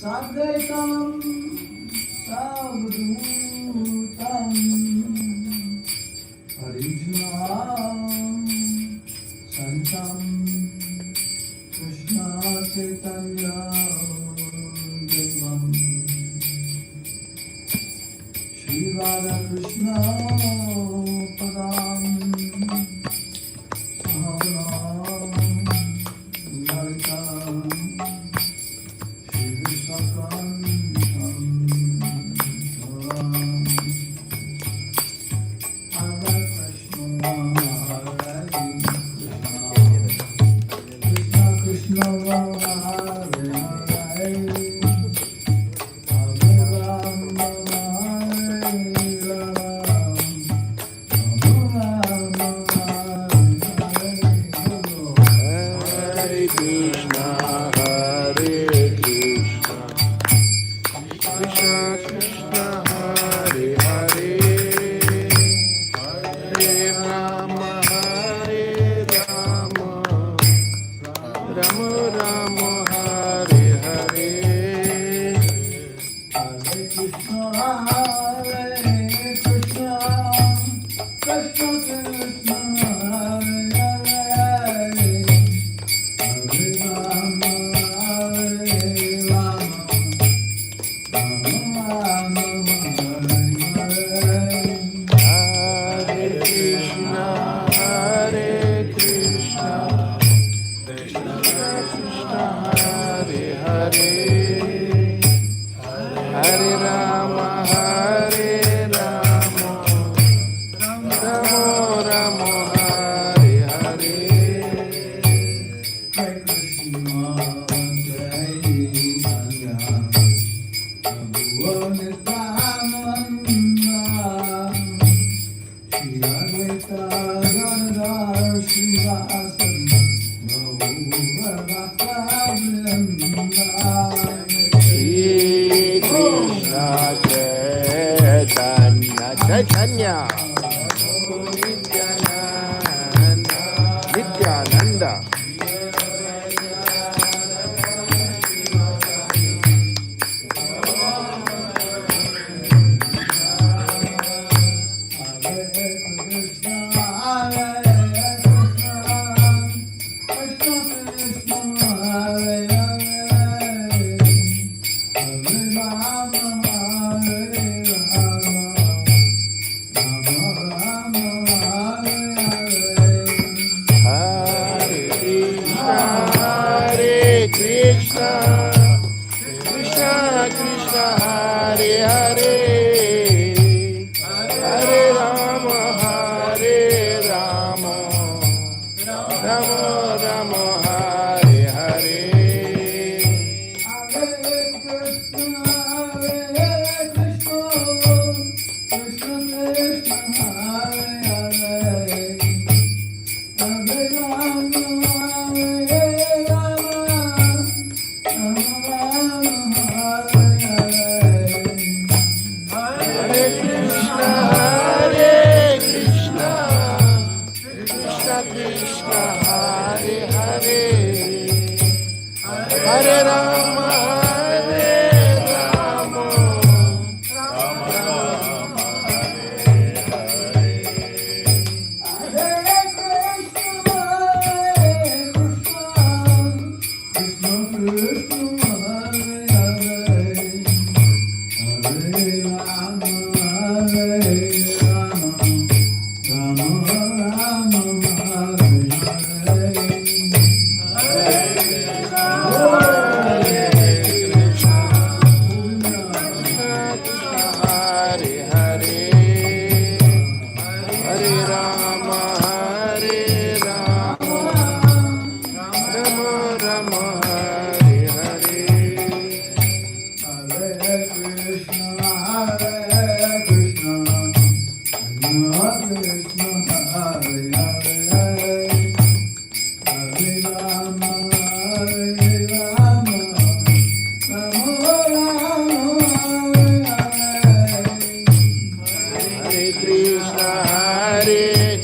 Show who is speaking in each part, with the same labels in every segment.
Speaker 1: Sadvaitam Savdutam Harijnam Santam Krishna Chaitanya Devam Shri Radha Krishna Padam Saharanam Lalitam
Speaker 2: Chaitanya Nityananda Hare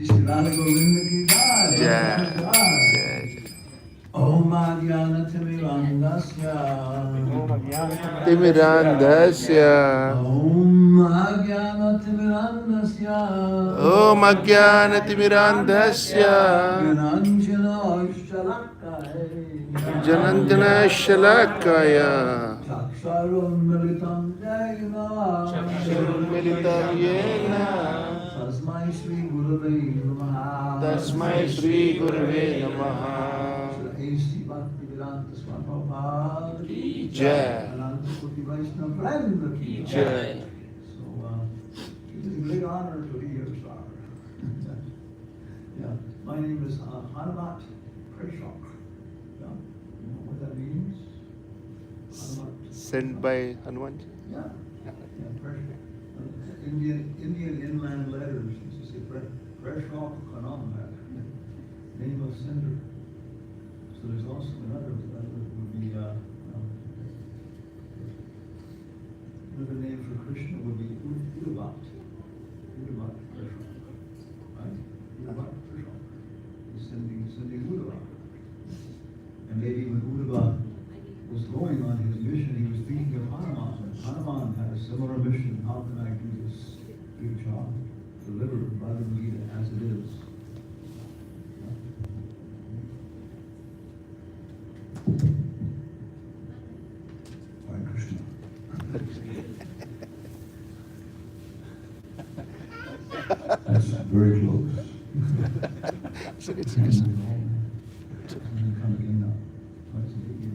Speaker 1: Shri Radha Govinda ki jai.
Speaker 2: Jai.
Speaker 1: Om Ajnana Timirandasya.
Speaker 2: Timirandasya.
Speaker 1: Om Ajnana Timirandasya.
Speaker 2: Om Ajnana Timirandasya.
Speaker 1: Gyananjana Shalakaya.
Speaker 2: Janandana Shalakaya.
Speaker 1: Chaksharum Militam Jayana.
Speaker 2: Militam Yena.
Speaker 1: Tasmai Shri Gurave Namaha.
Speaker 2: Tasmai Shri Gurave Namaha.
Speaker 1: Shri Bhakti Vedanta Swami Prabhupada ki
Speaker 2: Jai.
Speaker 1: Ananta Koti Vaishnava Vranda ki
Speaker 2: Jai.
Speaker 1: So, it is a great honor to be here, sir. Yeah, my name is Hanumat Prashok. Yeah, you know what that means? Hanumat.
Speaker 2: Sent by Hanuman.
Speaker 1: Yeah, Prashok. Indian inland letters. You say Prashok Hanam, name of sender. So there's also another would be another name for Krishna would be Udavat. Udavat Krishna. Right? Udavat Krishna. He's sending Udavat. And maybe when Udavat was going on his mission, he was thinking of Hanuman. Hanuman had a similar mission. How can I do this good job? Deliver Bhagavad Gita as it is. Hare Krishna. That's very close.
Speaker 2: It's okay.
Speaker 1: Come again now. What's the big deal?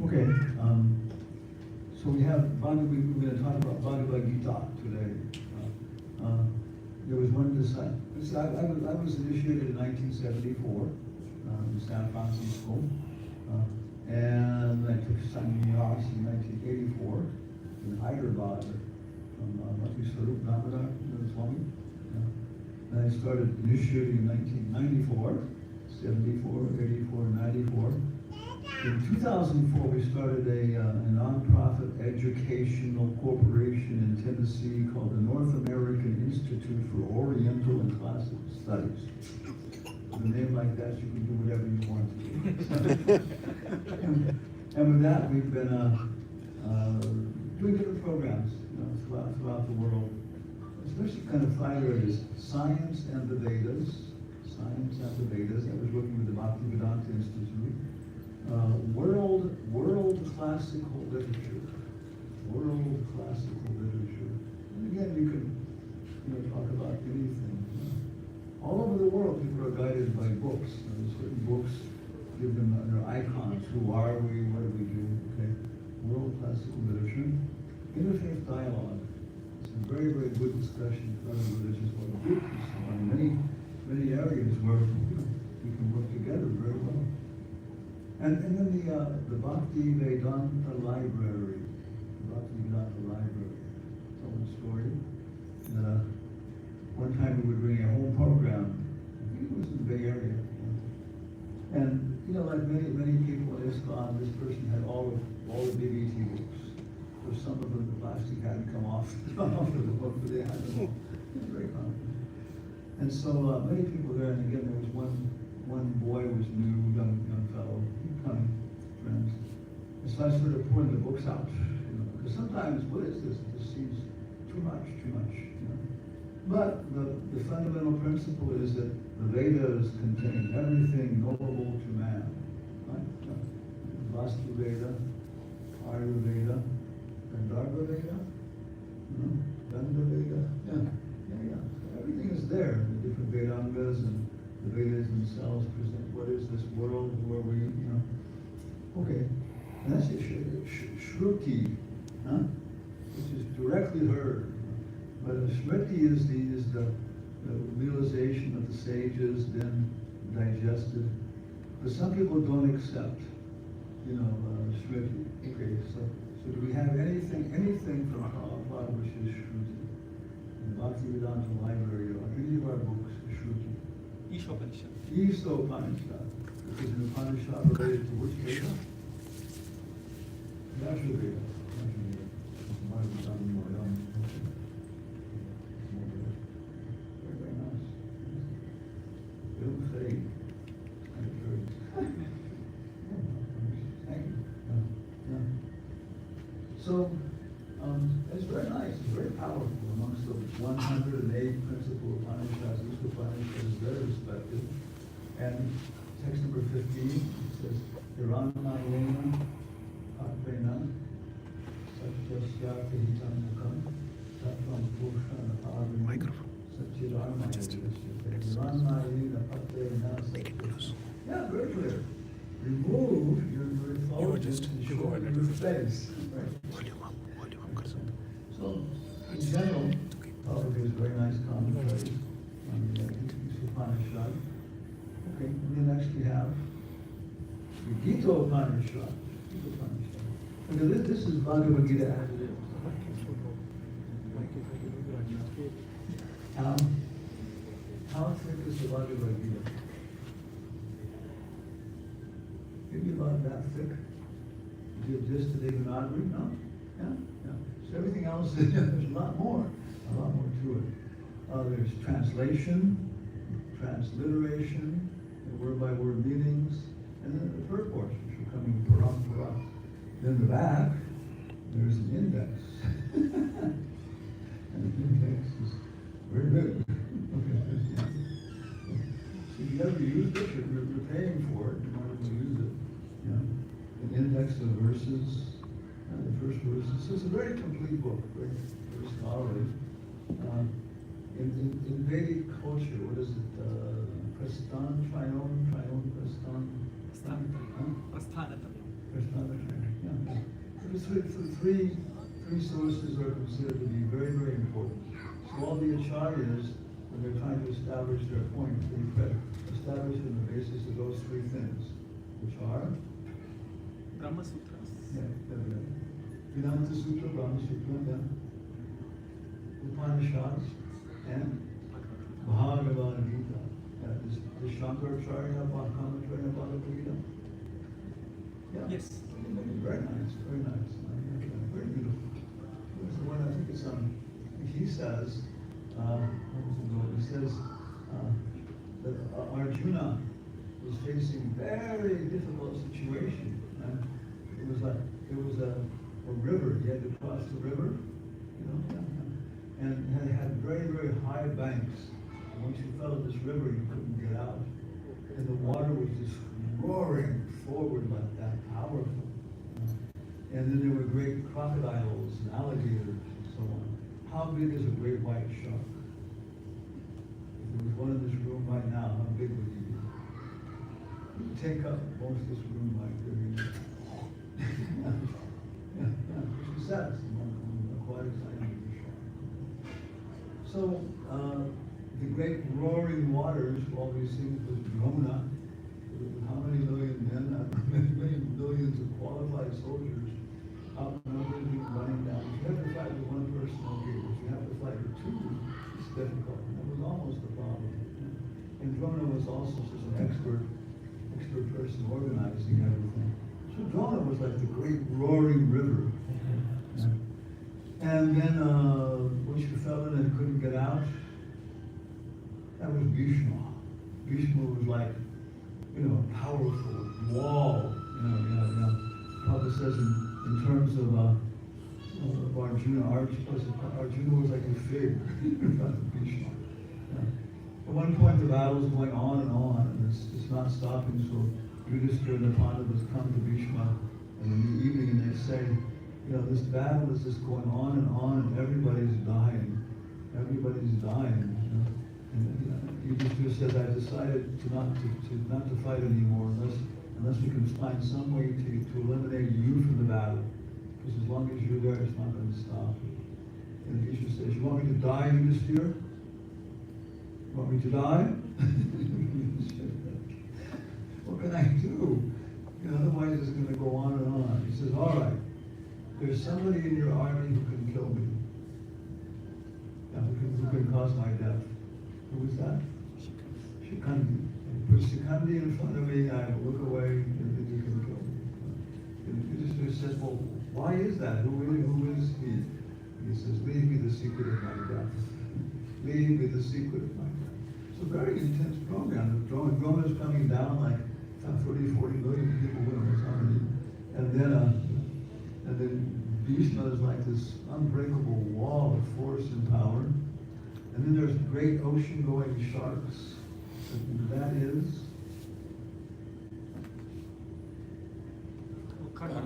Speaker 1: Okay, so we have we're going to talk about Bhagavad Gita today. There was one disciple. I was initiated in 1974 in San Francisco, and I took sannyas in 1984 in Hyderabad from Swarup Damodar Swami. Then I started initiating in 1994, 74, 84, 94. In 2004, we started a nonprofit educational corporation in Tennessee called the North American Institute for Oriental and Classical Studies. With a name like that, you can do whatever you want to do. and with that, we've been doing different programs throughout the world, especially kind of 5 areas: science and the Vedas. Science and the Vedas. I was working with the Bhakti Vedanta Institute. World classical literature. World classical literature. And again, you can talk about anything. All over the world, people are guided by books. Certain books give them their icons. Who are we? What do we do? Okay. World classical literature. Interfaith dialogue. Some very, very good discussion about religious groups on many areas where we can work together very well. And then the Bhakti Vedanta Library. Bhakti Vedanta Library. Tell a story. One time we were doing a home program. I think it was in the Bay Area. And like many people at ISKCON, this person had all the big ET books. For some of them, the plastic hadn't come off of the book, but they had them all. It was very common. And so many people there, and again, there was one boy was new, young fellow, coming, friends. And so I started pouring the books out, because sometimes, what is this? This seems too much. But the fundamental principle is that the Vedas contain everything knowable to man. Right? Vastu Veda, Ayurveda, Gandharva Veda, Gandha Veda. Yeah. Everything is there. The different Vedangas and the Vedas themselves present what is this world where we, Okay. And that's it, Shruti, which is directly heard. But Smriti is the realization of the sages, then digested. But some people don't accept, Smriti. Okay, so do we have anything from Prabhupada which is Shruti? In the Bhakti Vedanta Library, or any of our books, Shruti. Ishopanishad. Which is an Upanishad related to which Veda? Ashwaveda. Might have done more young. Very, very nice. It'll fade. Thank you. Thank you. Yeah. So, it's very nice, it's very powerful amongst the 108 principal Upanishads. Each Upanishad is very respected. And text number 15 says, Hiranmayena Patvena Satyasya Kahitam Mukam Tatvam Pushana Parvim Satyarmayena Hiranmayena Patvena Satyasya. Yeah, very clear. Remove your thoughts and show your face. Right. So, in general, probably is a very nice commentary on the Upanishad. Okay, and then next we have the Gita Upanishad. Okay, this is Bhagavad Gita as it is. How thick is the Bhagavad Gita? Maybe about that thick. Give this to Devanagari, no? Yeah, yeah. So everything else, there's a lot more to it. There's translation, transliteration, word-by-word meanings, and then the purports, which are coming parampara. Then the back, there's an index. And the index is very big. So if you ever use it, you're paying for it, you might as well use it. You know, an index of verses, and the first verses. So it's a very complete book, very scholarly. In Vedic culture, what is it? Prasthana, Trione, Prasthana. Yeah. So three sources are considered to be very, very important. So all the acharyas, when they're trying to establish their point, they establish on the basis of those three things, which are
Speaker 3: Brahma Sutras.
Speaker 1: Yeah, Vedanta Sutra, Brahma Sutra, yeah. Upanishads, and Bhagavad Gita. Yeah, the Shankaracharya commentary on Bhagavad Gita. Yeah.
Speaker 3: Yes.
Speaker 1: Very nice, very nice. Very beautiful. There's the one, I think it's he says, he says that Arjuna was facing very difficult situation. And it was a river. He had to cross the river, and had very, very high banks. And once you fell in this river, you couldn't get out. And the water was just roaring forward like that, powerful. And then there were great crocodiles and alligators and so on. How big is a great white shark? If there was one in this room right now, how big would he be? He would take up most of this room like this. Yeah, she says, quite exciting. So, the great roaring waters, all these things was Drona, with how many million men, many millions of qualified soldiers, outnumbered and running down. If you have to fight with one person, okay, but if you have to fight with two, it's difficult. And that was almost the problem. And Drona was also just an expert person organizing everything. So Drona was like the great roaring river. Yeah. And then once you fell in and couldn't get out, that was Bhishma. Bhishma was like, a powerful wall. Prabhupada says in terms of Arjuna, Arjuna was like a fig in front of Bhishma. Yeah. At one point the battle was going on, and it's not stopping, so Yudhishthira and the Pandavas come to Bhishma in the evening and they say, this battle is just going on, and everybody's dying. Everybody's dying. And Yudhishthira says, I decided not to fight anymore unless we can find some way to eliminate you from the battle. Because as long as you're there, it's not going to stop. And Yudhishthira says, you want me to die, Yudhishthira? You want me to die? What can I do? Otherwise it's going to go on and on. He says, all right, there's somebody in your army who can kill me. Who can cause my death. Who is that? Shikandi. Put Shikandi in front of me, I will look away, and then you can kill me. And Yudhishthira says, well, why is that? Who is he? He says, leave me the secret of my death. Leave me the secret of my death. It's a very intense program. The drone is coming down like 40 million people with somebody. And then Bhishma is like this unbreakable wall of force and power. And then there's great ocean-going sharks. And that is Karna.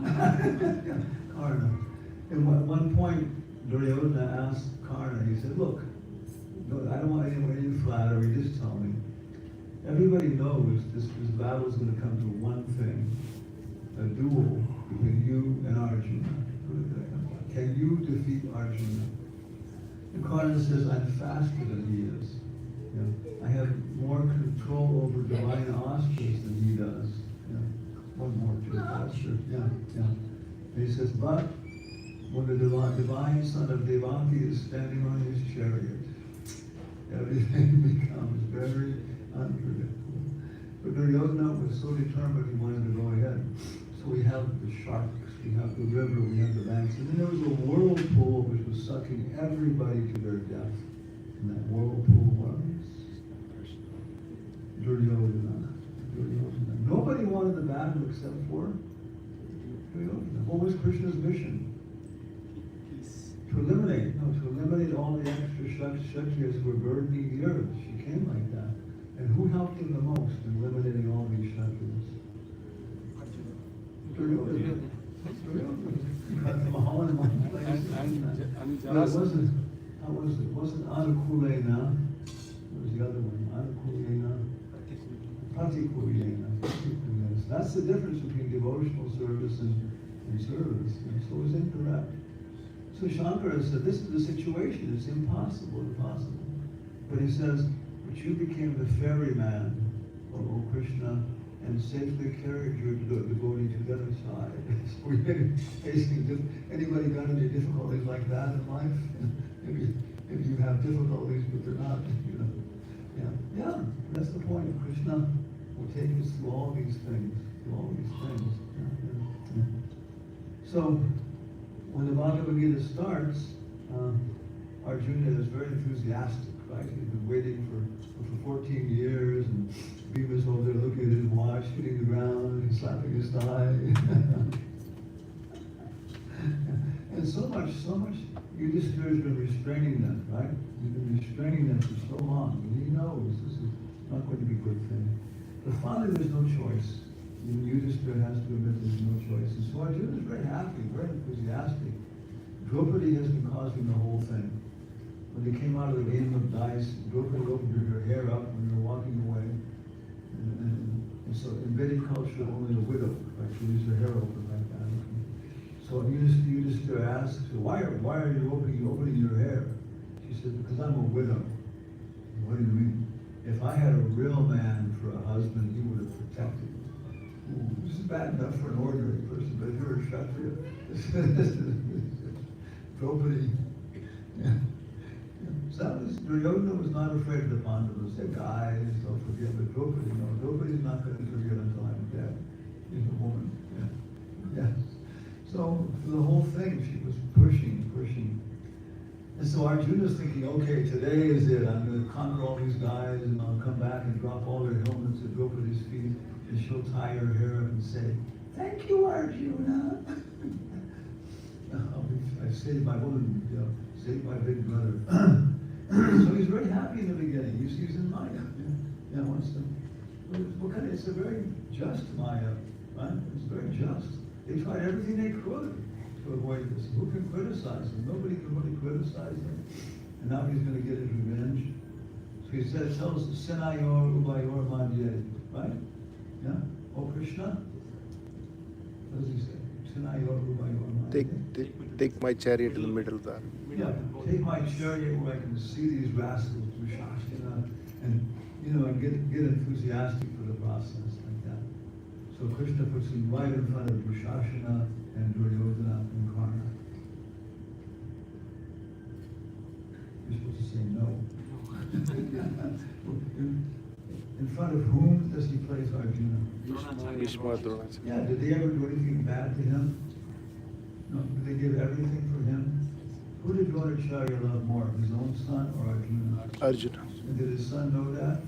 Speaker 1: At one point, Duryodhana asked Karna, he said, look, I don't want any flattery, just tell me. Everybody knows this battle is going to come to one thing, a duel between you and Arjuna. Can you defeat Arjuna? And Karna says, I'm faster than he is. I have more control over divine auspices than he does. One more, two, faster. And he says, but when the divine son of Devaki is standing on his chariot, everything becomes very unpredictable. But Duryodhana was so determined he wanted to go ahead. So we have the sharks, we have the river, we have the banks, and then there was a whirlpool which was sucking everybody to their death. And that whirlpool was Duryodhana. Nobody wanted the battle except for Duryodhana. What was Krishna's mission? To eliminate all the extra Kshatriyas who were burdening the earth. She came like that. And who helped him the most in eliminating all these Kshatriyas? Duryodhana. You got them all in one place. No, it wasn't Anukulena. What was the other one? Anukulena. Patikulena. That's the difference between devotional service and service. And so it was incorrect. So Shankara said, this is the situation. It's impossible. But he says, but you became the ferryman, O Krishna, and safely carried your devotee to the other side. So we're facing, anybody got any difficulties like that in life? If you have difficulties, but they're not, Yeah, that's the point. Krishna will take us through all these things. So, when the Bhagavad Gita starts, Arjuna is very enthusiastic, right? He's been waiting for 14 years, and Bhima's over there looking at his watch, hitting the ground, and slapping his thigh. And so much, Yudhishthira has been restraining them, right? He's been restraining them for so long, and he knows this is not going to be a good thing. But finally, there's no choice. Yudhishthira has to admit there's no choice. And so Arjuna is very happy, very enthusiastic. Draupadi has been causing the whole thing. When they came out of the game of dice, Draupadi opened her hair up when they were walking away. And so in Vedic culture, only a widow, right? She leaves her hair open like that. So Yudhishthira asks her, why are you opening your hair? She said, because I'm a widow. What do you mean? If I had a real man for a husband, he would have protected me. This is bad enough for an ordinary person, but if you're a Kshatriya, Draupadi. So Duryodhana was not afraid of the Pandavas. They're guys, they'll forgive. But Draupadi's not going to forgive until I'm dead. She's a woman. Yes. So for the whole thing, she was pushing. And so Arjuna's thinking, okay, today is it. I'm going to conquer all these guys, and I'll come back and drop all their helmets at Draupadi's feet, and she'll tie her hair up and say, thank you, Arjuna. I saved my woman, saved my big brother. So he's very happy in the beginning. He's in Maya. Wants to. It's a very just Maya, right? It's very just. They tried everything they could to avoid this. Who can criticize him? Nobody can really criticize him. And now he's going to get his revenge. So he tells the Senayor Ubayor Madhye, right? Yeah? Oh Krishna? What does he say? Senayor Ubayor Madhye.
Speaker 2: Take my chariot in the middle there.
Speaker 1: Yeah, take my chariot where I can see these rascals do Shastina and get enthusiastic for the process like that. So Krishna puts him right in front of Dushashana and Duryodhana and Karna. You're supposed to say no. In front of whom does he place Arjuna?
Speaker 2: Bhishma, Drona.
Speaker 1: Yeah, did they ever do anything bad to him? Acharya love more, his own son or Arjuna?
Speaker 2: Arjuna.
Speaker 1: And did his son know that?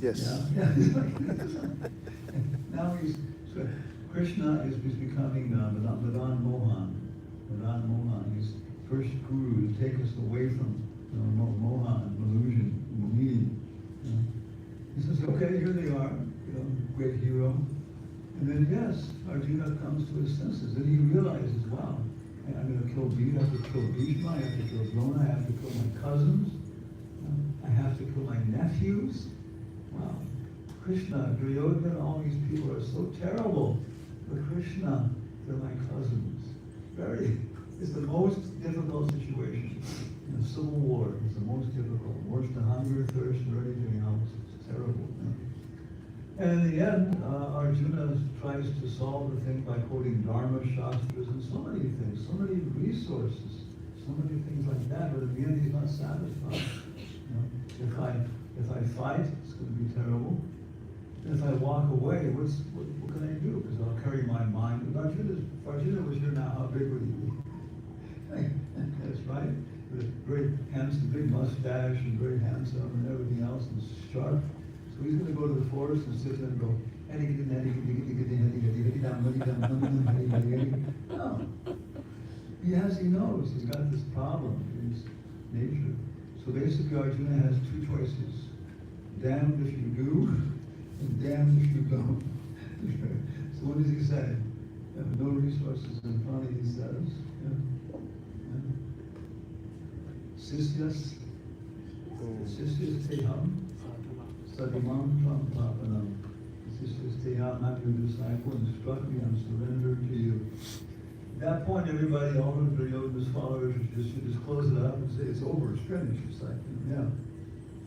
Speaker 2: Yes.
Speaker 1: Yeah. Now so Krishna is becoming Madan Mohan. Madan Mohan, his first guru to take us away from Mohan, illusion, meaning. He says, okay, here they are, great hero. And then yes, Arjuna comes to his senses, and he realizes, wow, I'm going to kill Bhima, I have to kill Bhishma, I have to kill Drona, I have to kill my cousins, I have to kill my nephews. Wow, Krishna, Duryodhana, all these people are so terrible. But Krishna, they're my cousins. It's the most difficult situation. In a civil war, it's the most difficult. Worse than hunger, thirst, or anything else. It's terrible. And in the end, Arjuna tries to solve the thing by quoting Dharma Shastras and so many things, so many resources, so many things like that. But in the end, he's not satisfied. If I fight, it's going to be terrible. And if I walk away, what can I do? Because I'll carry my mind. If Arjuna was here now, how big would he be? That's right. With a very handsome, big mustache and very handsome and everything else and sharp. So he's going to go to the forest and sit there and go, no. He knows he's got this problem in his nature. So basically Arjuna has two choices. Damned if you do, and damned if you don't. So what does he say? No resources in front of you, he says. Sisyas teham, sadimam tvam papanam. Sisyas teham, I'm your disciple, instruct me, I'm surrendered to you. At that point, everybody, all of Duryodhana's followers, just close it up and say, it's over, it's finished. It's like, yeah.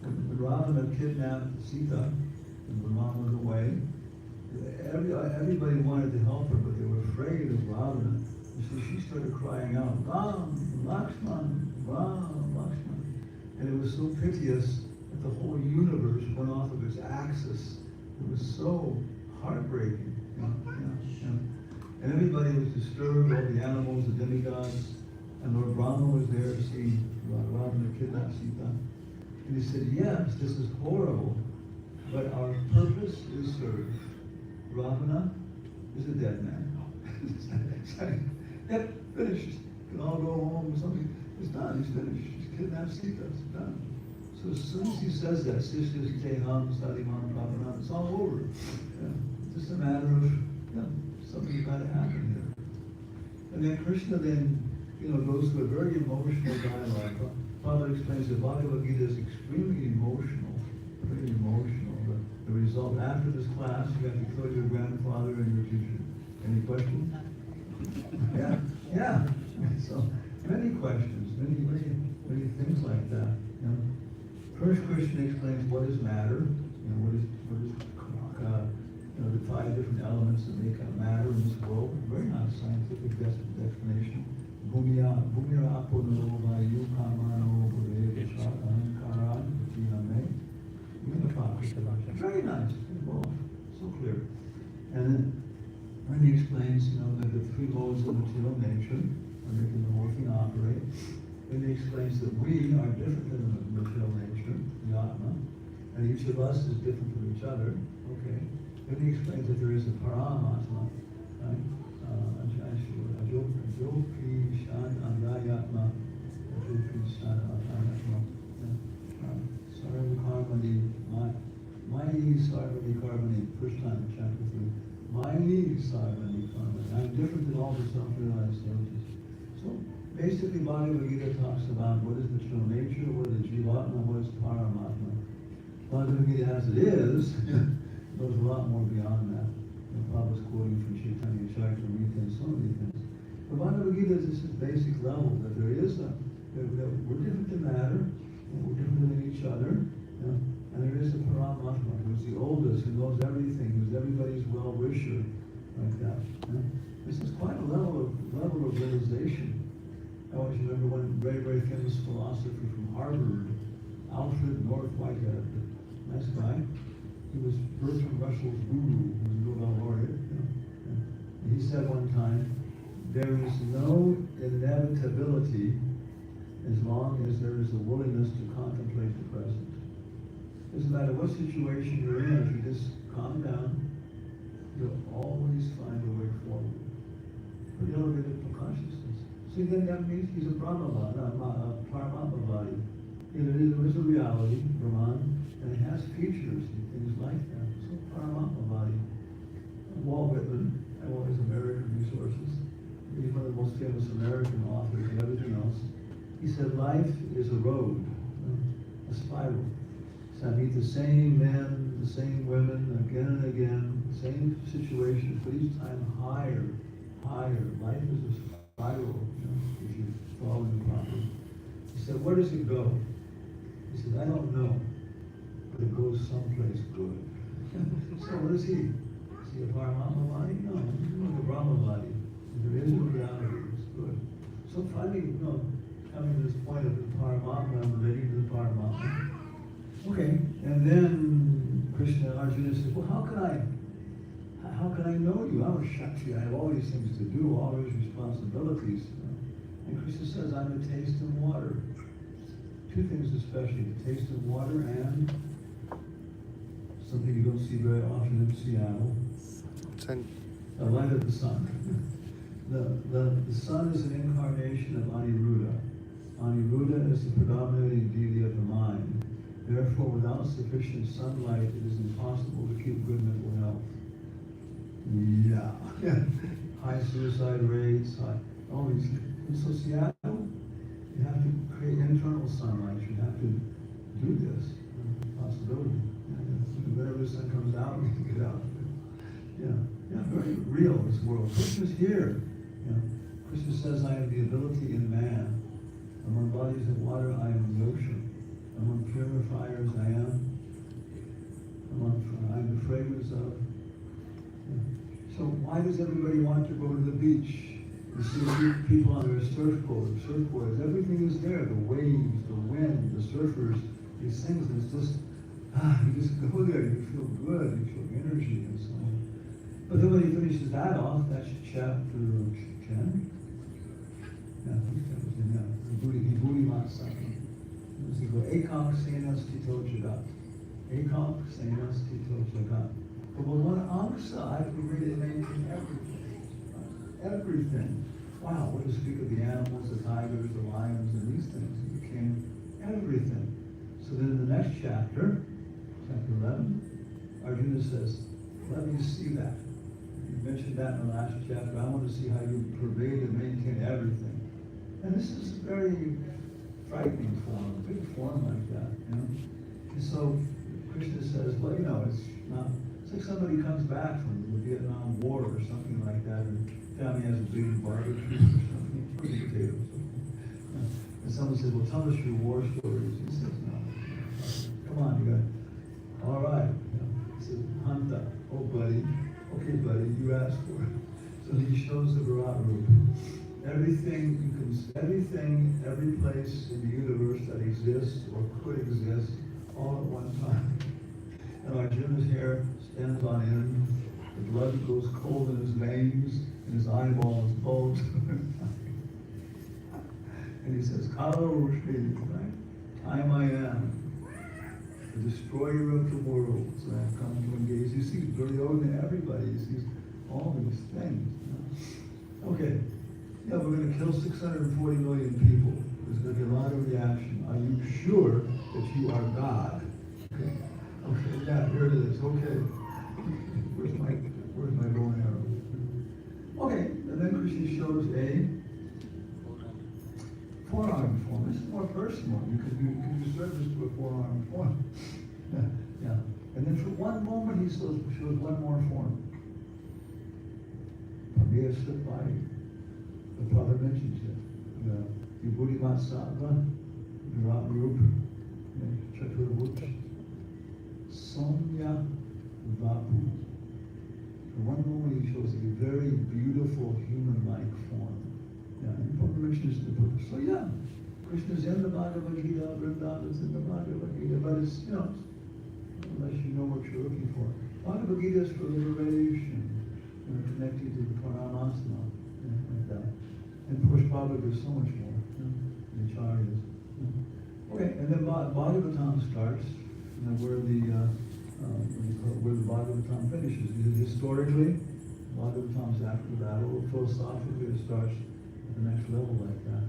Speaker 1: When Ravana kidnapped Sita, and when Ram was away, everybody wanted to help her, but they were afraid of Ravana. So she started crying out, Ram, Lakshman, Ram, Lakshman. And it was so piteous that the whole universe went off of its axis. It was so heartbreaking. And everybody was disturbed, all the animals, the demigods. And Lord Brahma was there to see Ravana kidnap Sita. And he said, yes, this is horrible, but our purpose is served. Ravana is a dead man. Yep, finished. You can all go home or something. It's done, he's finished. He's kidnapped Sita, it's done. So as soon as he says that, Sisyas teham sadimam papanam, it's all over. It's just a matter of, something's got to happen here. And then Krishna goes through a very emotional dialogue. Father explains that Bhagavad Gita is extremely emotional, very emotional. The result, after this class, you have to kill your grandfather and your teacher. Any questions? Yeah. So many questions, many things like that. First, Krishna explains what is matter, what is the 5 different elements that make up matter in this world. Very nice scientific explanation. Bhumira apono vayu kamano bhave ahankara jnane. Very nice. Well, so clear. And then he explains, that the 3 modes of material nature are making the whole thing operate. Then he explains that we are different than the material nature, the Atma, and each of us is different from each other. Okay. Then he explains that there is a Paramatma, right? Ajopi Shan Anayatma, Ajopi Shan Anayatma. Sarva Karmani, Mani Sarvani Karmani, first time in chapter 3. Mani Sarvani Karmani. I'm different than all the self-realized yogis. So basically Bhagavad Gita talks about what is material nature, what is Jivatma, what is Paramatma. Bhagavad Gita as it is, goes a lot more beyond that. Prabhupada's quoting from Chaitanya Charitamrita and so many things. But Bhagavad Gita is this basic level that we're different than matter, and we're different than each other, and there is a Paramatma who's the oldest, who knows everything, who's everybody's well-wisher, like that. This is quite a level of realization. I always remember one very, very famous philosopher from Harvard, Alfred North Whitehead, nice guy. He was Bertrand Russell's guru, who was a Nobel laureate. And he said one time, there is no inevitability as long as there is a willingness to contemplate the present. Doesn't matter what situation you're in, if you just calm down, you'll always find a way forward. But the elevated for consciousness. See, then that means he's a Paramatma body. There is a reality, Brahman, and it has features and things like that. So Paramatma body. Walt Whitman, and all his American resources. He's one of the most famous American authors and everything else. He said, life is a road, a spiral. So I meet the same men, the same women, again and again, same situations, but each time higher, higher. Life is a spiral, if you follow me properly. He said, where does it go? He said, I don't know, but it goes someplace good. So what is he? Is he a Paramatma body? No, he's like a Brahma body. There is no reality, it's good. So finally, coming to this point of the Paramatma, I'm relating to the Paramatma. Okay, and then Krishna and Arjuna says, well, how can I know you? I'm a Shakti, I have all these things to do, all these responsibilities. And Krishna says, I'm the taste and water. Two things especially, the taste of water and something you don't see very often in Seattle, the light of the sun. The sun is an incarnation of Aniruddha. Aniruddha is the predominating deity of the mind. Therefore, without sufficient sunlight, it is impossible to keep good mental health. Yeah. High suicide rates, all these things. And so Seattle, you have to create internal sunlight. You have to do this. Possibility. Whenever the sun comes out, we can get out. Yeah, very real, this world. Krishna's here. Krishna says, I have the ability in man. Among bodies of water, I am the ocean. Among purifiers, I am. I am the fragrance of. So why does everybody want to go to the beach? You see people on their surfboards. Everything is there. The waves, the wind, the surfers, these things. It's just, you just go there. You feel good. You feel energy and so on. But then when he finishes that off, that's chapter 10. Yeah, Vibhuti Matsaki. He goes, Ekam Senas Tito Jagat. Ekam Senas Tito Jagat. But with one amsa, I can really maintain everything. Everything. Wow, what to speak of the animals, the tigers, the lions, and these things. It became everything. So then in the next chapter, chapter 11, Arjuna says, let me see that. You mentioned that in the last chapter. I want to see how you pervade and maintain everything. And this is a very frightening form, a big form like that. And so Krishna says, well, it's not. It's like somebody comes back from the Vietnam War or something like that, and family has a big barbecue or something, potatoes. And someone says, well, tell us your war stories. He says, no. Come on, you got. All right. He says, Hanta. Oh, buddy. Okay, buddy, you asked for it. So he shows the Virat Rupa. Everything, every place in the universe that exists or could exist, all at one time. And Arjuna's hair stands on end, the blood goes cold in his veins, and his eyeballs bulge. And he says, Kalo Shri, right? Time I am, the destroyer of the world. So I've come to engage. He sees Duryodhana, everybody. He sees all these things. Okay. Yeah, we're going to kill 640 million people. There's going to be a lot of reaction. Are you sure that you are God? Okay, yeah, here it is. Okay. Where's my bow and arrow? Okay, and then Krishna shows a four-armed form. This is more personal. You can do service to a four-armed form. Yeah. And then for one moment he shows one more form. Pamir slipped by. The Father mentions it. Vibhuti Matsaka, Virat Rupa, Chaturvut, Somya Vapu. For one moment he shows a very beautiful human-like form. Yeah, and Father mentions the book. So yeah, Krishna's in the Bhagavad Gita, Vrindavan's in the Bhagavad Gita, but it's, unless you know what you're looking for. Bhagavad Gita is for liberation, connected to the Paramatma. And Pushpava is so much more. The Acharyas. and then Bhagavatam starts, where the Bhagavatam finishes. Historically, Bhagavatam's after the battle. Philosophically, it starts at the next level like that.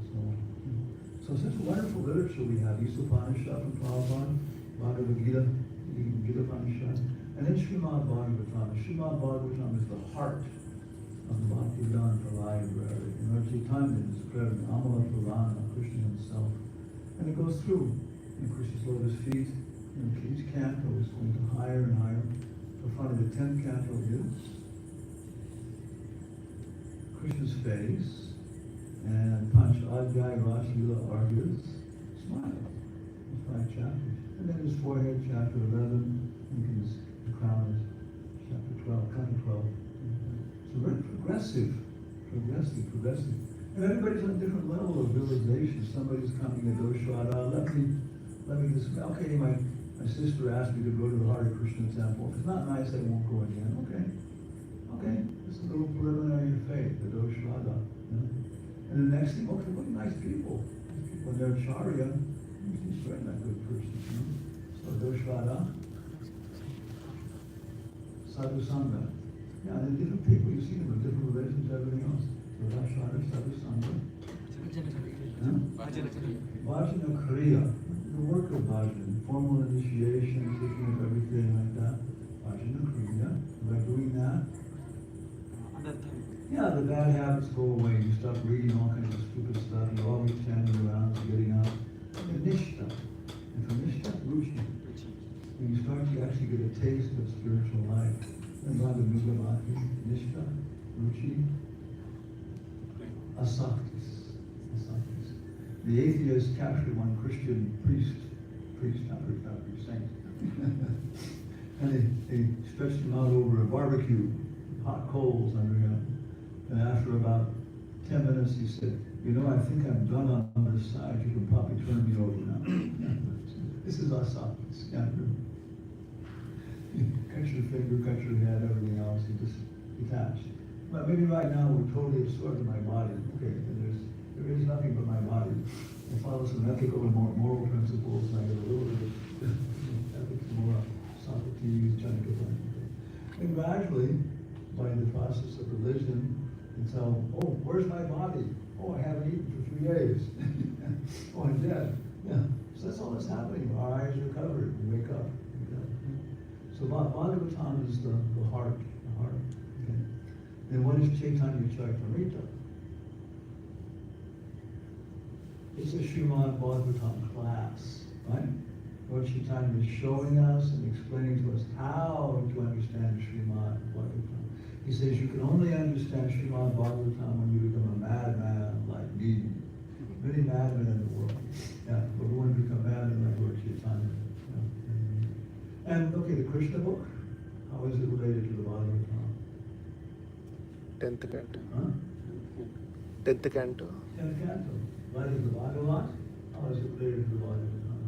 Speaker 1: So such wonderful literature we have. Upanishad from Prabhupada, Bhagavad Gita, Gita Upanishad, and then Srimad Bhagavatam. Srimad Bhagavatam is the heart of the Bhaktivedanta library. And Lord Chaitanya is present, Amala Purana, Krishna himself. And it goes through in Krishna's lotus feet. And each canto is going to higher and higher. So finally the 10th canto is Krishna's face. And Panch Adhyaya Rasila argues, smile. There's 5 chapters. And then his forehead, chapter 11, and his crown is chapter 12, canto 12. So very progressive. And everybody's on a different level of realization. Somebody's coming to Doshwara, let me just, okay, my sister asked me to go to the Hare Krishna temple. If it's not nice, I won't go again. Okay, this is a little preliminary faith, the Doshwara. And the next thing, okay, what nice people. When they're Acharya, he's very not good person. So Doshwara, Sadhu Sangha. Yeah, they're different people. You see them in different religions, everything else. So Doshwara, Sadhu Sangha. Bhajana Kriya, the work of bhajan, formal initiation, taking of everything like that. Bhajana Kriya. By doing that, yeah, the bad habits go away. You stop reading all kinds of stupid stuff. You always standing around, getting up. And Nishta. And from Nishta, Ruchi. When you start to actually get a taste of spiritual life. And Bhagavad Gita, Nishta, Ruchi, Asaktis. The atheists captured one Christian priest, not saint. And they stretched him out over a barbecue, hot coals under him. And after about 10 minutes, he said, I think I'm done on this side. You can probably turn me over now. This is Asaktis. Cut your finger, cut your head, everything else. You just detached. But maybe right now we're totally absorbed in my body. Okay, there is nothing but my body. I follow some ethical and moral principles, and I get a little bit of ethics, moral, Socrates, trying to get that. And gradually, by the process of religion, until, where's my body? I haven't eaten for 3 days. I'm dead. Yeah. So that's all that's happening. Our eyes are covered. We wake up. So Bhagavatam is the heart. Okay. And what is Chaitanya Charitamrita? It's a Srimad Bhagavatam class, right? Lord Chaitanya is showing us and explaining to us how to understand Srimad Bhagavatam. He says you can only understand Srimad Bhagavatam when you become a madman like me. Many madmen in the world. Yeah, but we want to become madmen like Lord Chaitanya. Yeah. And okay, the Krishna book, how is it related to the Bhagavatam?
Speaker 2: 10th canto.
Speaker 1: Huh?
Speaker 2: 10th canto.
Speaker 1: 10th canto. What is the Bhagavat? How is it related to the Bhagavatam?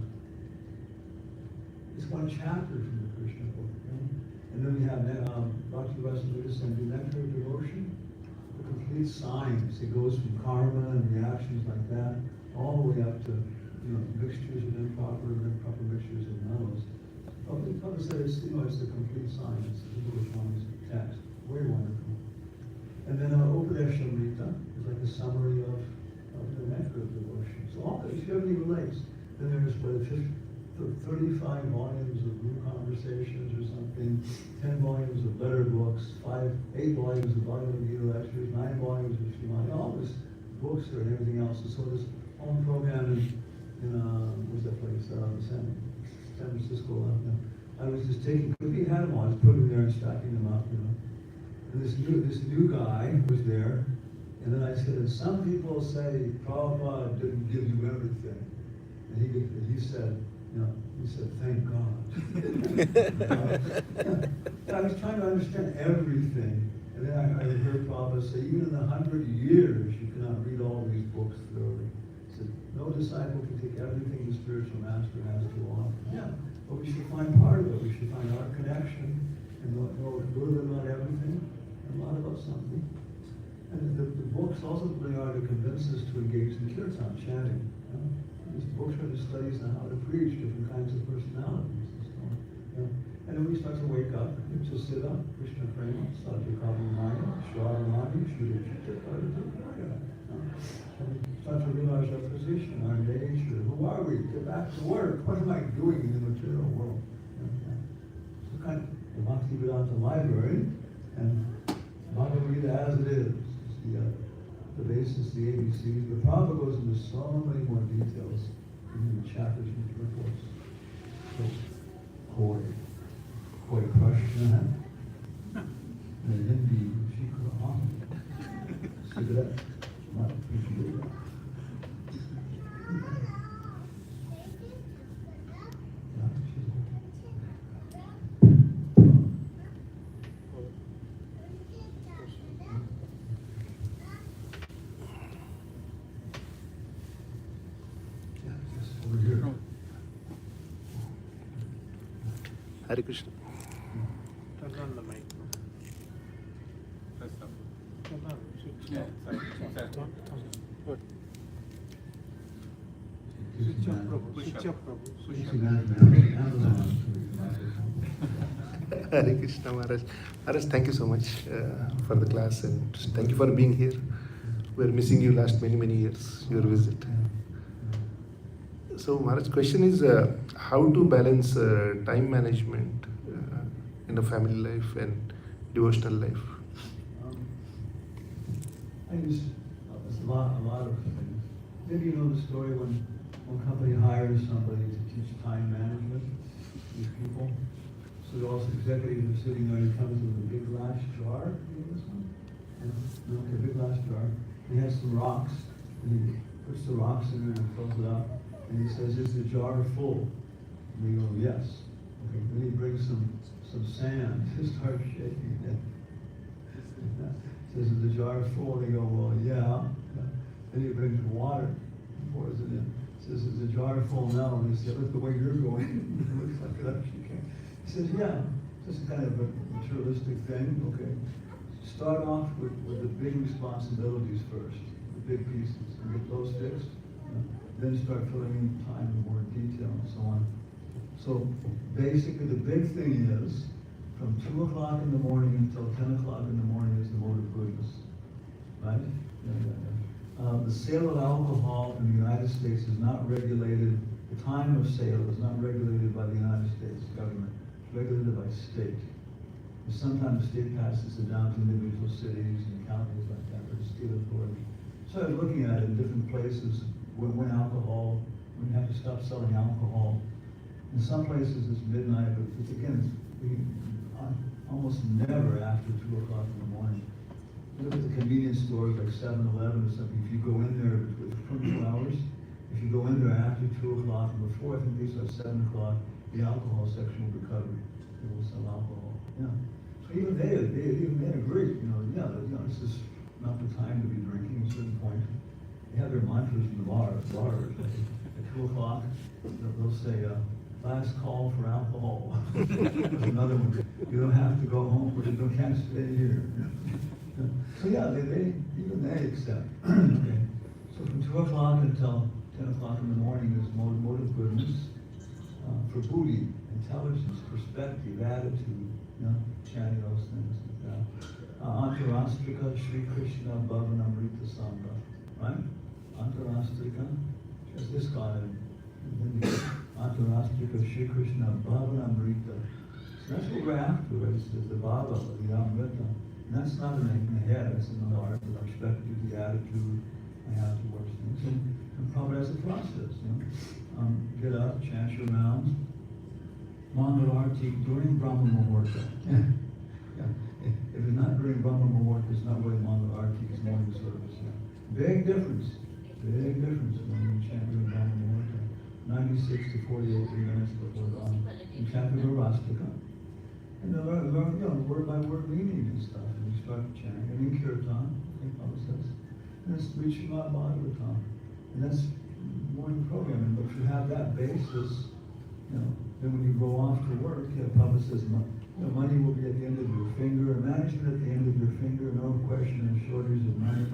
Speaker 1: It's one chapter from the Krishna book. Right? And then we have Bhakti Rasamrita Sindhu, Nectar of Devotion, the complete science. It goes from karma and reactions like that, all the way up to mixtures of improper mixtures of metals. Prabhupada said it's the complete science, the English one's text. Very wonderful. And then Upadeshamrita is like a summary of the Nectar of Devotion. So all this everything relates. Then there's 35 volumes of group conversations or something, 10 volumes of letter books, 8 volumes of Bhagavad Gita lectures, 9 volumes of Srimad, all this books and everything else. And so this home program in what's that place? San Francisco. I was just taking, we had them all, I was putting them there and stacking them up, And this new guy was there, and then I said, and some people say Prabhupada didn't give you everything. And he said, thank God. I was trying to understand everything. And then I heard Prabhupada say, even in 100 years, you cannot read all these books thoroughly. He said, no disciple can take everything the spiritual master has to offer. Yeah, but we should find part of it. We should find our connection and know a little bit about everything and a lot about something. And the books also really are to convince us to engage in kirtan, chanting. There's books where there's studies on how to preach different kinds of personalities and so on. You know? And then we start to wake up, you just sit up, Krishna Prema, Satya Maya, Shravamani, Shri start to realize our position, our nature. Who are we? Get back to work. What am I doing in the material world? So kind of the Bhaktivedanta library and Bhagavad Gita as it is the basis, the ABCs. The Prabhupada goes into so many more details in the chapters and reports. So, Koi Prashna, and Hindi, Shikra, cigarette, not appreciated.
Speaker 2: Hare Krishna.
Speaker 3: Turn on the mic. Press up. Turn on. Switch off. Good. Switch off, Prabhu. Switch off, Prabhu. Switch off.
Speaker 2: Hare Krishna Maharaj. Maharaj, thank you so much for the class and thank you for being here. We're missing you last many years, your visit. So Maharaj, question is how to balance time management in a family life and devotional life?
Speaker 1: I guess there's a lot of things. Maybe you know the story when one company hires somebody to teach time management, these people. So the also executives are sitting there and he comes with a big glass jar. You know this one? A big glass jar. He has some rocks and he puts the rocks in there and fills it up. And he says, is the jar full? And they go, yes. Okay. Then he brings some sand. He starts shaking it. Says, is the jar full? They go, well, yeah. Then he brings water, pours it in. Says, is the jar full now? And he says, look the way you're going. It looks like it actually can. He says, yeah, just kind of a materialistic thing. Okay. Start off with the big responsibilities first, the big pieces, and get those fixed. Then start filling in time in more detail and so on. So basically the big thing is from 2 o'clock in the morning until 10 o'clock in the morning is the mode of goodness. Right? The sale of alcohol in the United States is not regulated, the time of sale is not regulated by the United States government. It's regulated by state. And sometimes the state passes it down to individual cities and counties like that, or state authority. So I was looking at it in different places. When you have to stop selling alcohol. In some places it's midnight, but it's almost never after 2 o'clock in the morning. Look at the convenience stores like 7-Eleven or something. If you go in there with 24 hours, if you go in there after 2 o'clock and before, I think these are 7 o'clock, the alcohol section will be covered. They will sell alcohol. Yeah. So even they agree. This is not the time to be drinking at a certain point. They have their mantras in the bars. At 2 o'clock, they'll say, last call for alcohol. There's another one. You don't have to go home, but you can't stay here. So yeah, even they accept. Okay. So from 2 o'clock until 10 o'clock in the morning is mode of goodness. For buddhi, intelligence, perspective, attitude, chanting those things like that. Antarastrika, Shri Krishna, Bhavanamrita Sangha. Right? Antarastrika, just this guy. Antarastrika, Shri Krishna, Bhavanamrita. So that's what we're after, right? It's the Bhava, the Amrita. And that's not in the head, it's in the heart, the perspective, the attitude, I have towards things. And probably as a process, get up, chant your rounds. Mangal Arti during Brahma Muhurta. If it's not during Brahma Muhurta, it's not really Mangal Arti, it's morning service. Big difference when you chant during Brahma Muhurta. 96 to 48 minutes before dawn. You chant the Rastika. And then learn word by word meaning and stuff. And you start chanting. And in Kirtan, I think Papa says. And it's Srimad Bhagavatam. And that's morning programming. But if you have that basis, then when you go off to work, Papa says, money will be at the end of your finger, management at the end of your finger, no question and shortage of money.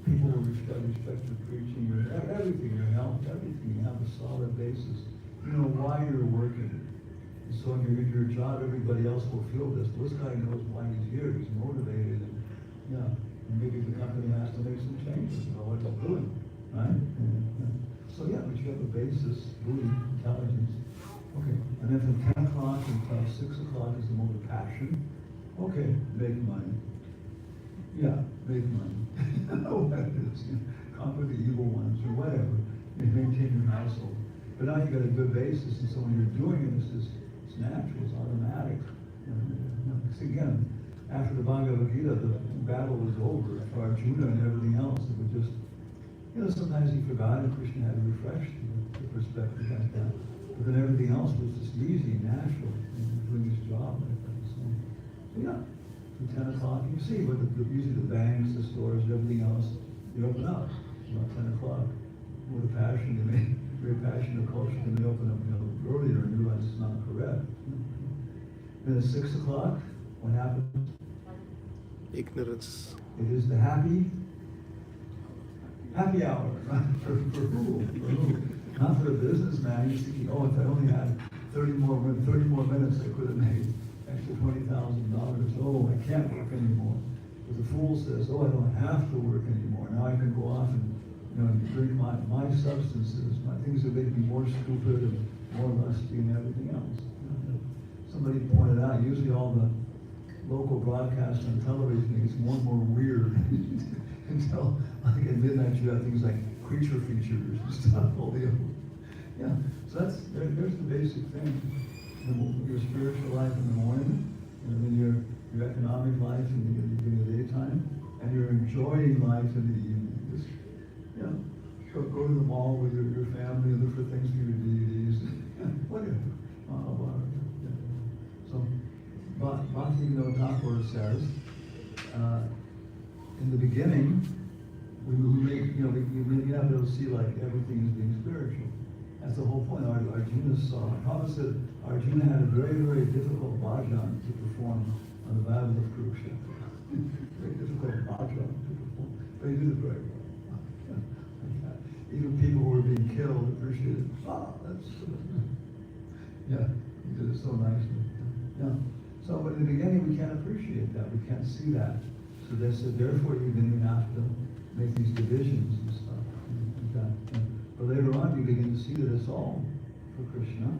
Speaker 1: People will respect your preaching, your everything, your health, everything. have a solid basis. You know why you're working. And so when you're in your job, everybody else will feel this. This guy knows why he's here. He's motivated. And, yeah. And maybe the company has to make some changes about what it's doing. Right? So yeah, but you have a basis, buoy, intelligence. Okay. And then from 10 o'clock until 6 o'clock is the mode of passion. Okay, make money. Yeah, make money. You know what it is. You know, conquer the evil ones or whatever. You maintain your household. But now you've got a good basis, and so when you're doing it, it's natural, it's automatic. Because again, after the Bhagavad Gita, the battle was over for Arjuna and everything else. It was just, sometimes he forgot, and Krishna had to refresh the perspective like that. But then everything else was just easy, natural, doing his job like that. So yeah, from 10 o'clock, you see, but usually the banks, the stores, everything else, they open up. About 10 o'clock. With a passion, they may, very passionate culture, they may open up earlier and realize it's not correct. Then at 6 o'clock, what happens?
Speaker 2: Ignorance.
Speaker 1: It is the happy hour, right? For who? For who? Not for the businessman. He's thinking, oh, if I only had 30 more minutes, I could have made extra $20,000. Oh, I can't work anymore. But the fool says, oh, I don't have to work anymore. Now I can go off and drink my substances, my things that make me more stupid and more lusty and everything else. Somebody pointed out, usually all the local broadcasts on television gets more and more weird until like at midnight you have things like creature features and stuff. Yeah, so there's the basic thing. Your spiritual life in the morning, and then your economic life in the daytime, and you're enjoying life in the evening. Just, go to the mall with your family and look for things for your deities, whatever. So, Bhaktivinoda Thakur says, in the beginning, we may not be able to see like everything as being spiritual. That's the whole point. Arjuna saw. Prabhupada said Arjuna had a very, very difficult bhajan to perform on the battle of Kurukshetra. Very difficult bhajan to perform, but he did it very well. Even people who were being killed appreciated. That's yeah, he did it so nicely. Yeah. So, but in the beginning, we can't appreciate that. We can't see that. So they said, therefore, you have to make these divisions and stuff. But later on, you begin to see that it's all for Krishna,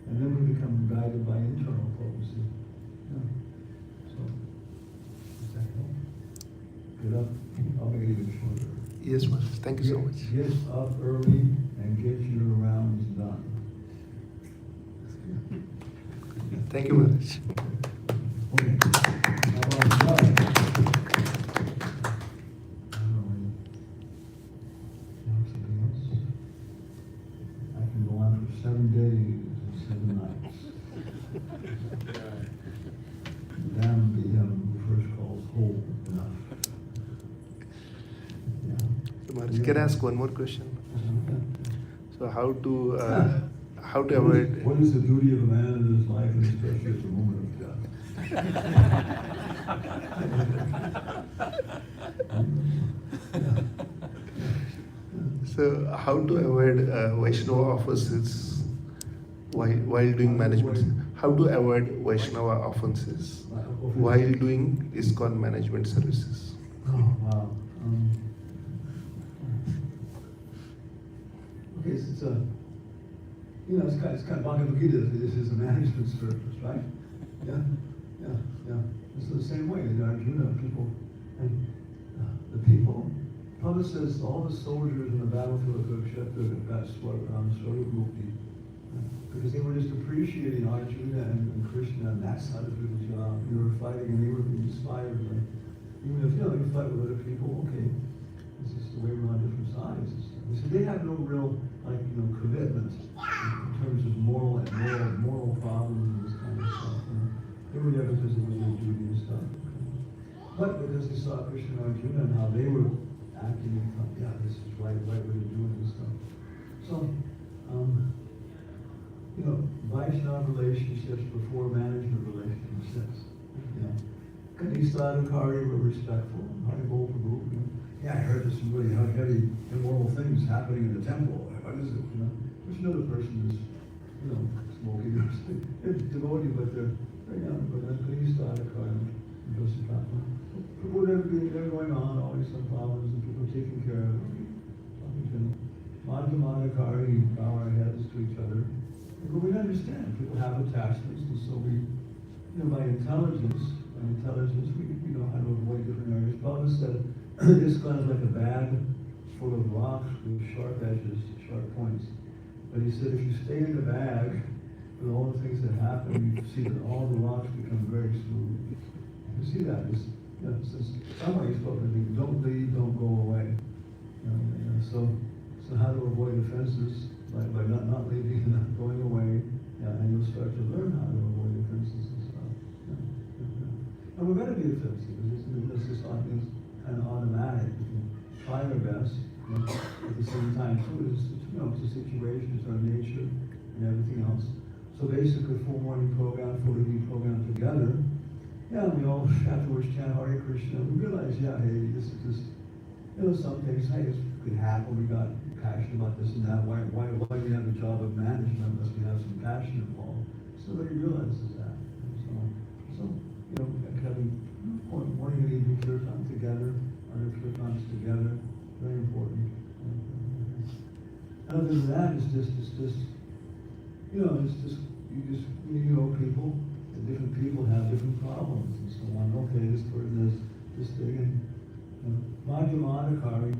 Speaker 1: and then we become guided by internal potency. Yeah. So, is that cool? Get up. I'll make it even shorter.
Speaker 2: Yes, Maharaj. Thank you so much.
Speaker 1: Get up early and get your rounds done.
Speaker 2: Thank you, Maharaj.
Speaker 1: Okay. How about something else? I can go on for 7 days and 7 nights. Damn the first call's whole enough.
Speaker 2: Maharaj, can I ask one more question? So how to avoid?
Speaker 1: What is the duty of a man in his life, and especially at the moment of death?
Speaker 2: So how to avoid Vaishnava offenses while doing management? How to avoid Vaishnava offenses while doing ISKCON management services?
Speaker 1: Oh wow. Okay, it's kind of Bhagavad Gita. This is a management service, right? Yeah. It's the same way. The Arjuna people and the people. Prabhupada says all the soldiers in the battlefield of Kurukshetra got Swarupupi because they were just appreciating Arjuna and Krishna, and that's how to do the job. You were fighting, and they were inspired. Even if you fight with other people, okay, this is the way we're on different sides. So they have no real commitment in terms of moral problems and this kind of stuff. They were there because it was their duty and stuff. But because they saw Krishna and Arjuna and how they were acting, and thought, yeah, this is right way to do it and stuff. So, Vaishnava relationships before management relationships. Kanistadakari were respectful. Haribol Prabhu. Yeah, I heard there's some really heavy immoral things happening in the temple. what is it, you know? Which another person is, you know, smoking or something. They're devotee, but they're young, but then you start a car and just a couple. Whatever they're going on, always some problems and people taking care of them. Madhyamadakari, bow our heads to each other. But we understand people have attachments, and so we, you know, by intelligence, we know how to avoid different areas. Baba said, this kind of like a bag full of rocks with sharp edges, sharp points. But he said, if you stay in the bag with all the things that happen, you see that all the rocks become very smooth. You see that? Somebody spoke to me, don't leave, don't go away. So how to avoid offenses by not leaving and not going away, and you'll start to learn how to avoid offenses and stuff. And we're going to be offensive. It's just kind of automatic. We can try our best, at the same time, too, it's a situation, it's our nature, and everything else. So basically, full morning program, full evening program together. Yeah, we all afterwards chant Hare Krishna. We realize, hey, this is just, some things, hey, this could happen. We got passionate about this and that. Why do we have a job of management unless we have some passion involved? So nobody realizes that. So having morning and evening kirtan together, other kirtans together, very important. Other than that, it's just people. Different people have different problems and so on. Okay, this person has this thing, and Madhyamadakari,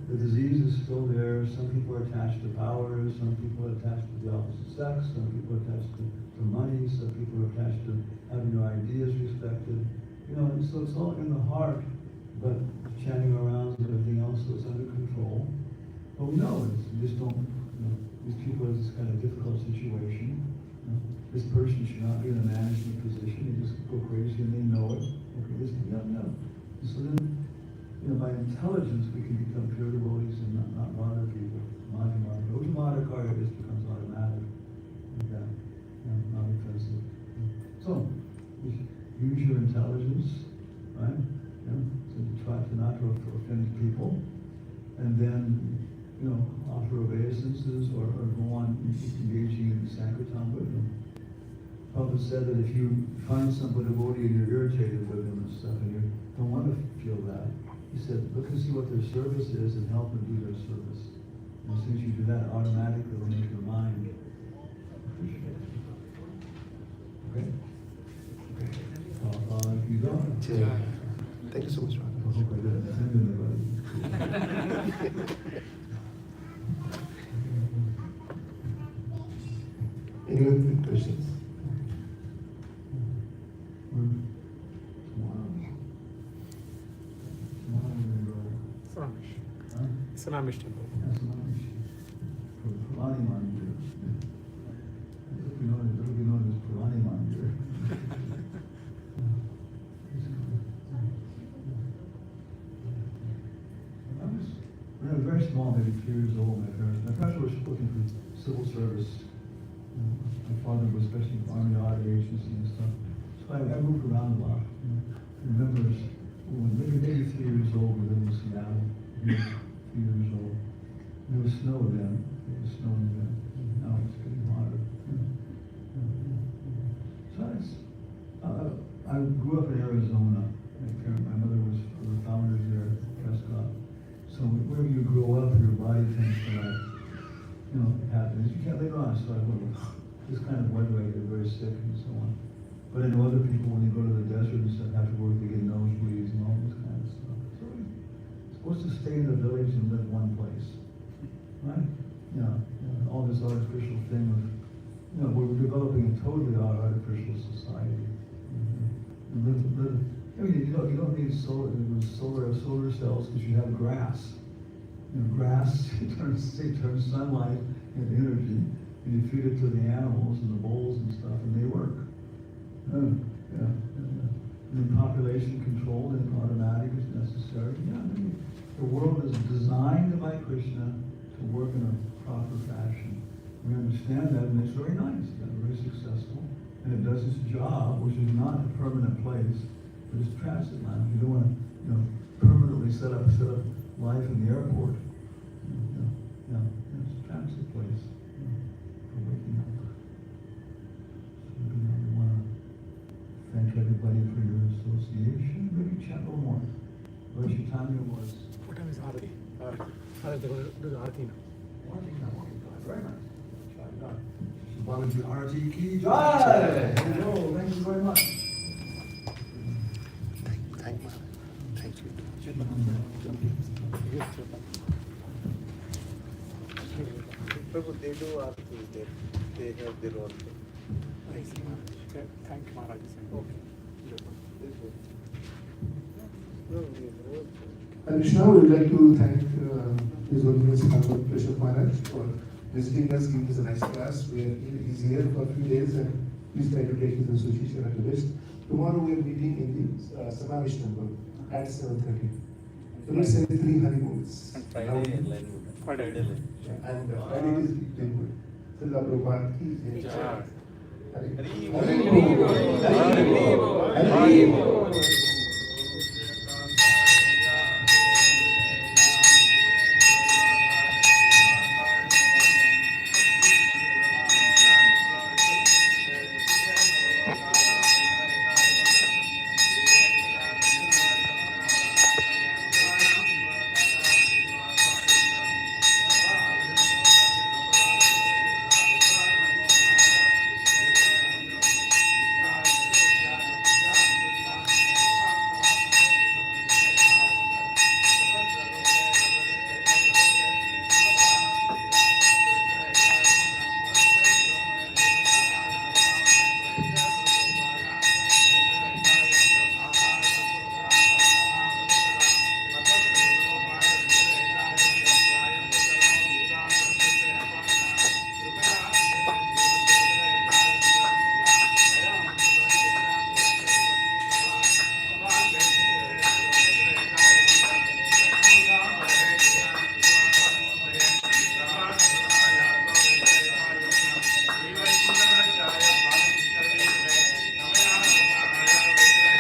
Speaker 1: the disease is still there. Some people are attached to power, some people are attached to the opposite sex, some people are attached to money, some people are attached to having their ideas respected. And so it's all in the heart, but chanting around and everything else, so it's under control. But we know it. We just don't, these people are in this kind of difficult situation. This person should not be in a management position. They just go crazy and they know it. Okay, this no. So then, by intelligence, we can become pure devotees and not bother people. Madhyamadakari just becomes automatic. Okay, not offensive. So, use your intelligence, right? To try to not to offend people, and then, offer obeisances or go on engaging in Sankirtan with them. Prabhupada said that if you find somebody devotee and you're irritated with them and stuff, and you don't want to feel that, he said, look and see what their service is and help them do their service. And as soon as you do that, automatically it'll make your mind appreciate it. Okay? You go.
Speaker 2: Thank you so much,
Speaker 1: I hope I didn't offend anybody.
Speaker 2: Any other questions?
Speaker 3: Islamic temple.
Speaker 1: Purani Mandir. It'll be known as Purani Mandir. When I was very small, maybe 3 years old, my parents were looking for civil service. My father was especially Army Audit Agency and stuff. So I moved around a lot. I remember when maybe 3 years old, we lived in Seattle. 3 years old. There was snow then. It was snowing then. Now it's getting hotter. So I grew up in Arizona. My mother was one of the founders there, Prescott. So wherever you grow up, your body tends to happen. You can't live on. So I went, this kind of weather, I get very sick and so on. But I know other people, when they go to the desert and stuff, have to work to get nosebleeds and all this kind of stuff. So we're supposed to stay in the village and live one place, right? All this artificial thing of, we're developing a totally artificial society. You don't need solar cells because you have grass. Grass turns sunlight into energy, and you feed it to the animals and the bulls and stuff, and they work. And then population control and automatic is necessary. The world is designed by Krishna to work in a proper fashion. We understand that, and it's very nice, very successful, and it does its job, which is not a permanent place, but it's transit land. You don't want to, permanently set up life in the airport. Yeah, it's a fancy place, for waking up. So, we want to thank everybody for your association. Maybe chat a little more. What your time was.
Speaker 3: What time is Aarti? They're going to do the Aarti now.
Speaker 1: Very nice. Balaji Arati ki jai. Hello, thank you very much.
Speaker 2: Thank you.
Speaker 4: Prabhu, they do Aarti, they have their own thing.
Speaker 3: Thank you, Maharaj.
Speaker 2: And Vishnu, we would like to thank His Holiness Bhagavad Bishop Maharaj for visiting us, giving us a nice class. He's here for a few days and please try to take his association at the best. Tomorrow we are meeting in the Samavish temple at 7:30. So let's say 3 Hari movies.
Speaker 4: And Friday, Friday.
Speaker 2: And Friday is Dilwood. Srila Prabhupada ki jai. Hari Bol. Hari Bol. Hari Bol.